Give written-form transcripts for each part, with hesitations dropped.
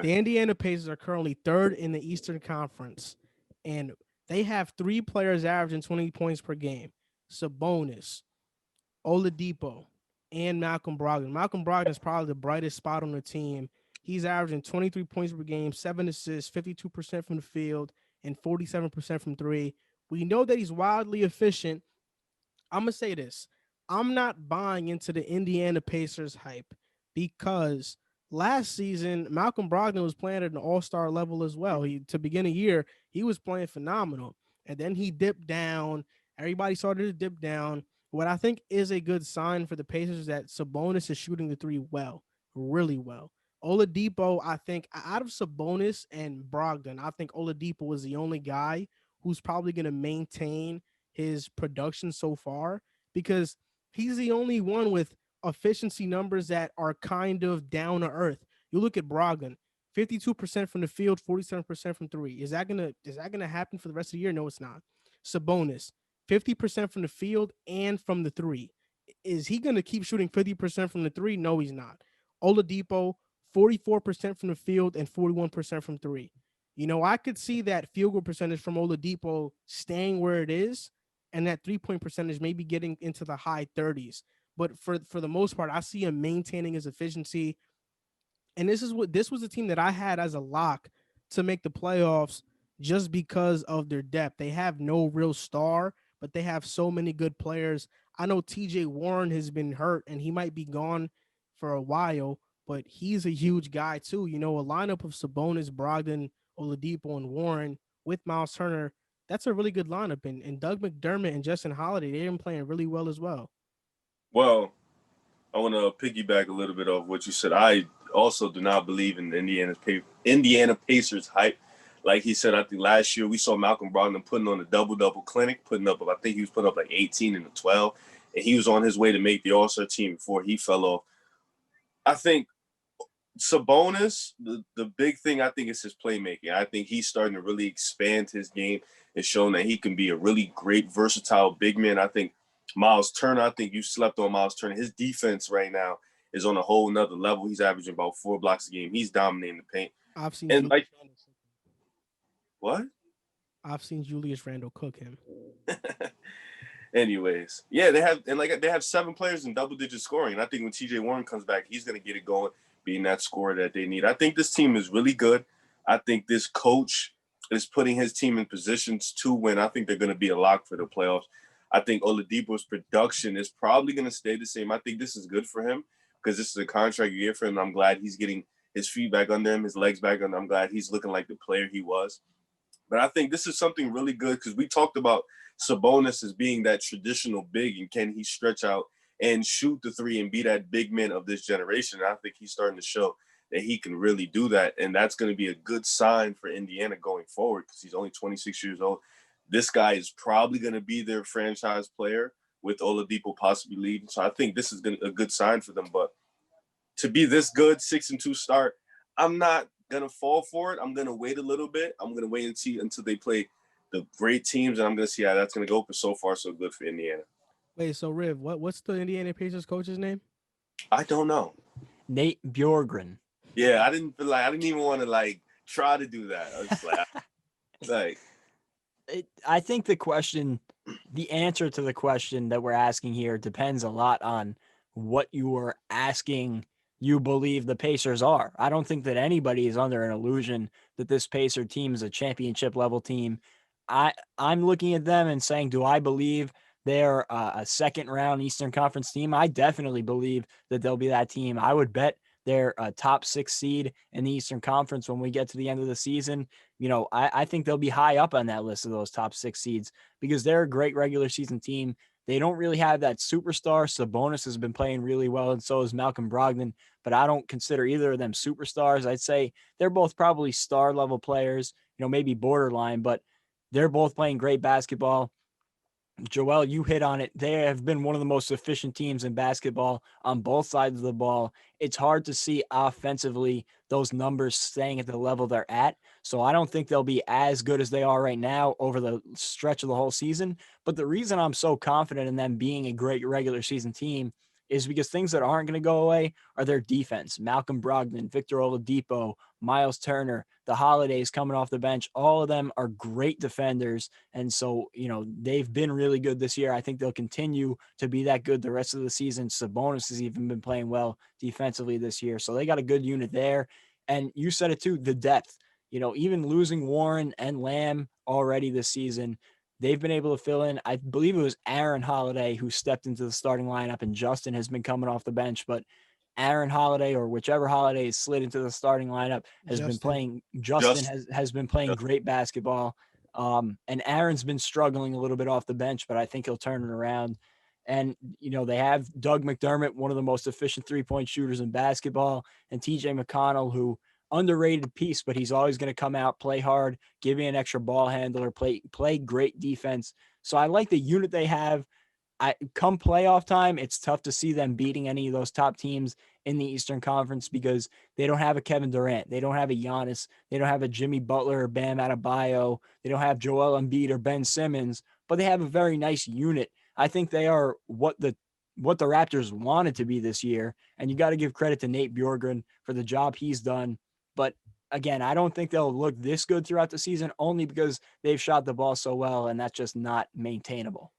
going. The Indiana Pacers are currently third in the Eastern Conference, and they have three players averaging 20 points per game: Sabonis, Oladipo, and Malcolm Brogdon. Malcolm Brogdon is probably the brightest spot on the team. He's averaging 23 points per game, 7 assists, 52% from the field, and 47% from three. We know that he's wildly efficient. I'm gonna say this: I'm not buying into the Indiana Pacers hype because last season Malcolm Brogdon was playing at an All-Star level as well. To begin the year, he was playing phenomenal, and then he dipped down. Everybody started to dip down. What I think is a good sign for the Pacers is that Sabonis is shooting the three well, really well. Oladipo, I think out of Sabonis and Brogdon, I think Oladipo is the only guy who's probably going to maintain his production so far because he's the only one with efficiency numbers that are kind of down to earth. You look at Brogdon, 52% from the field, 47% from three. Is that gonna happen for the rest of the year? No, it's not. Sabonis, 50% from the field and from the three. Is he gonna keep shooting 50% from the three? No, he's not. Oladipo, 44% from the field and 41% from three. I could see that field goal percentage from Oladipo staying where it is and that 3-point percentage maybe getting into the high 30s. But for the most part, I see him maintaining his efficiency. And this was a team that I had as a lock to make the playoffs just because of their depth. They have no real star, but they have so many good players. I know TJ Warren has been hurt and he might be gone for a while, but he's a huge guy too. A lineup of Sabonis, Brogdon, Oladipo, and Warren with Miles Turner, that's a really good lineup. And Doug McDermott and Justin Holiday, they've been playing really well as well. Well, I want to piggyback a little bit off what you said. I also do not believe in the Indiana Pacers hype. Like he said, I think last year we saw Malcolm Brogdon putting on a double-double clinic, I think he was putting up like 18 and 12, and he was on his way to make the All-Star team before he fell off. I think Sabonis, the big thing I think is his playmaking. I think he's starting to really expand his game and showing that he can be a really great, versatile big man. I think Miles Turner, I think you slept on Miles Turner. His defense right now is on a whole nother level. He's averaging about 4 blocks a game. He's dominating the paint. I've seen And Julius like Randle cook him. what? I've seen Julius Randle cook him. Anyways, yeah, they have 7 players in double-digit scoring. And I think when TJ Warren comes back, he's gonna get it going, being that scorer that they need. I think this team is really good. I think this coach is putting his team in positions to win. I think they're gonna be a lock for the playoffs. I think Oladipo's production is probably gonna stay the same. I think this is good for him because this is a contract year for him. I'm glad he's getting his feet back under him, his legs back under him. I'm glad he's looking like the player he was. But I think this is something really good because we talked about Sabonis as being that traditional big, and can he stretch out and shoot the three and be that big man of this generation? And I think he's starting to show that he can really do that, and that's going to be a good sign for Indiana going forward because he's only 26 years old. This guy is probably going to be their franchise player with Oladipo possibly leading. So I think this is a good sign for them. But to be this good, 6-2 start, I'm not gonna fall for it. I'm gonna wait a little bit. I'm gonna wait and see until they play the great teams, and I'm gonna see how that's gonna go. But so far, so good for Indiana. Wait, so Riv, what's the Indiana Pacers coach's name? I don't know. Nate Bjorgren. Yeah, I didn't even want to try to do that. I was just like I think the answer to the question that we're asking here depends a lot on what you are asking you believe the Pacers are. I don't think that anybody is under an illusion that this Pacer team is a championship level team. I'm looking at them and saying, do I believe they're a second round Eastern Conference team? I definitely believe that they'll be that team. I would bet they're a top 6 seed in the Eastern Conference when we get to the end of the season. I think they'll be high up on that list of those top 6 seeds because they're a great regular season team. They don't really have that superstar. Sabonis has been playing really well, and so is Malcolm Brogdon, but I don't consider either of them superstars. I'd say they're both probably star level players, maybe borderline, but they're both playing great basketball. Joel, you hit on it. They have been one of the most efficient teams in basketball on both sides of the ball. It's hard to see offensively those numbers staying at the level they're at. So I don't think they'll be as good as they are right now over the stretch of the whole season. But the reason I'm so confident in them being a great regular season team is because things that aren't going to go away are their defense. Malcolm Brogdon, Victor Oladipo, Miles Turner, the Holidays coming off the bench, all of them are great defenders. And so, they've been really good this year. I think they'll continue to be that good the rest of the season. Sabonis has even been playing well defensively this year. So they got a good unit there. And you said it too, the depth. Even losing Warren and Lamb already this season, they've been able to fill in. I believe it was Aaron Holiday who stepped into the starting lineup, and Justin has been coming off the bench. But Aaron Holiday, or whichever Holiday is slid into the starting lineup, has been playing. Justin has been playing great basketball. And Aaron's been struggling a little bit off the bench, but I think he'll turn it around. And, they have Doug McDermott, one of the most efficient three-point shooters in basketball, and TJ McConnell, who underrated piece, but he's always going to come out, play hard, give you an extra ball handler, play great defense. So I like the unit they have. Come playoff time, it's tough to see them beating any of those top teams in the Eastern Conference because they don't have a Kevin Durant. They don't have a Giannis. They don't have a Jimmy Butler or Bam Adebayo. They don't have Joel Embiid or Ben Simmons, but they have a very nice unit. I think they are what the Raptors wanted to be this year. And you got to give credit to Nate Bjorkgren for the job he's done. But again, I don't think they'll look this good throughout the season only because they've shot the ball so well, and that's just not maintainable.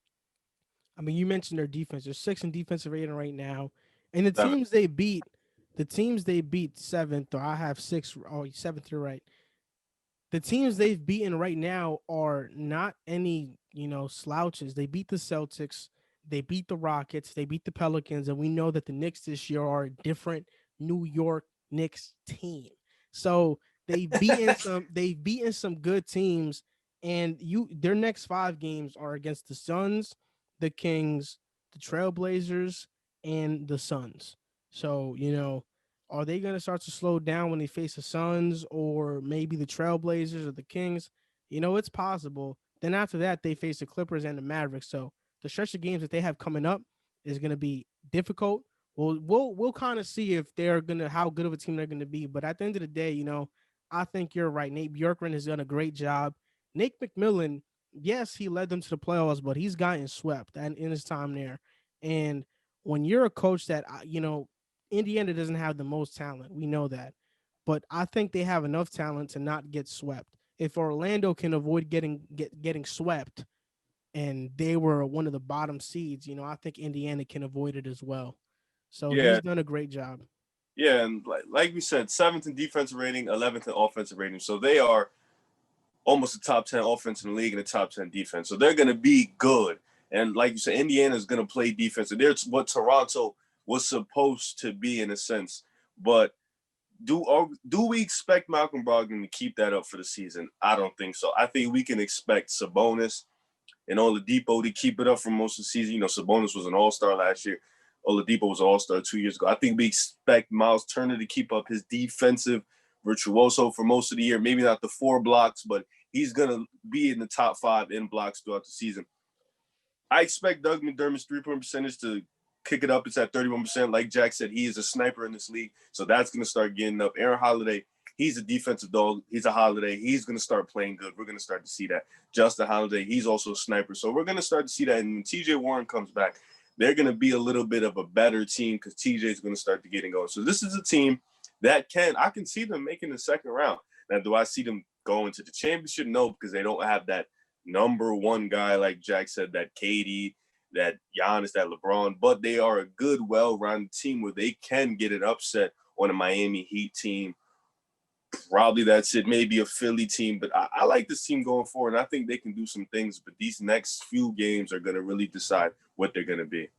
I mean, you mentioned their defense. They're 6th in defensive rating right now. And the Seven. teams they beat 7th, or I have 6, oh, 7th, you're right. The teams they've beaten right now are not any, slouches. They beat the Celtics, they beat the Rockets, they beat the Pelicans, and we know that the Knicks this year are a different New York Knicks team. So they've beaten some good teams, and their next 5 games are against the Suns, the Kings, the Trailblazers, and the Suns. So, are they going to start to slow down when they face the Suns or maybe the Trailblazers or the Kings? It's possible. Then after that, they face the Clippers and the Mavericks. So the stretch of games that they have coming up is going to be difficult. We'll kind of see if how good of a team they're going to be. But at the end of the day, I think you're right. Nate Bjorkgren has done a great job. Nick McMillan, yes, he led them to the playoffs, but he's gotten swept and in his time there. And when you're a coach that, Indiana doesn't have the most talent. We know that. But I think they have enough talent to not get swept. If Orlando can avoid getting swept and they were one of the bottom seeds, I think Indiana can avoid it as well. So Yeah. he's done a great job. Yeah, and like we said, 7th in defensive rating, 11th in offensive rating. So they are almost the top 10 offense in the league and the top 10 defense. So they're going to be good. And like you said, Indiana is going to play defense. And they're what Toronto was supposed to be in a sense. But do we expect Malcolm Brogdon to keep that up for the season? I don't think so. I think we can expect Sabonis and Oladipo to keep it up for most of the season. Sabonis was an all-star last year. Oladipo was an all-star 2 years ago. I think we expect Miles Turner to keep up his defensive virtuoso for most of the year. Maybe not the 4 blocks, but he's going to be in the top 5 in blocks throughout the season. I expect Doug McDermott's three-point percentage to kick it up. It's at 31%. Like Jack said, he is a sniper in this league, so that's going to start getting up. Aaron Holiday, he's a defensive dog. He's a Holiday. He's going to start playing good. We're going to start to see that. Justin Holiday, he's also a sniper. So we're going to start to see that. And when TJ Warren comes back, they're going to be a little bit of a better team because TJ is going to start to get going. So this is a team that I can see them making the second round. Now, do I see them going to the championship? No, because they don't have that number one guy, like Jack said, that KD, that Giannis, that LeBron, but they are a good, well-rounded team where they can get an upset on a Miami Heat team. Probably that's it, maybe a Philly team, but I like this team going forward, and I think they can do some things, but these next few games are going to really decide what they're going to be.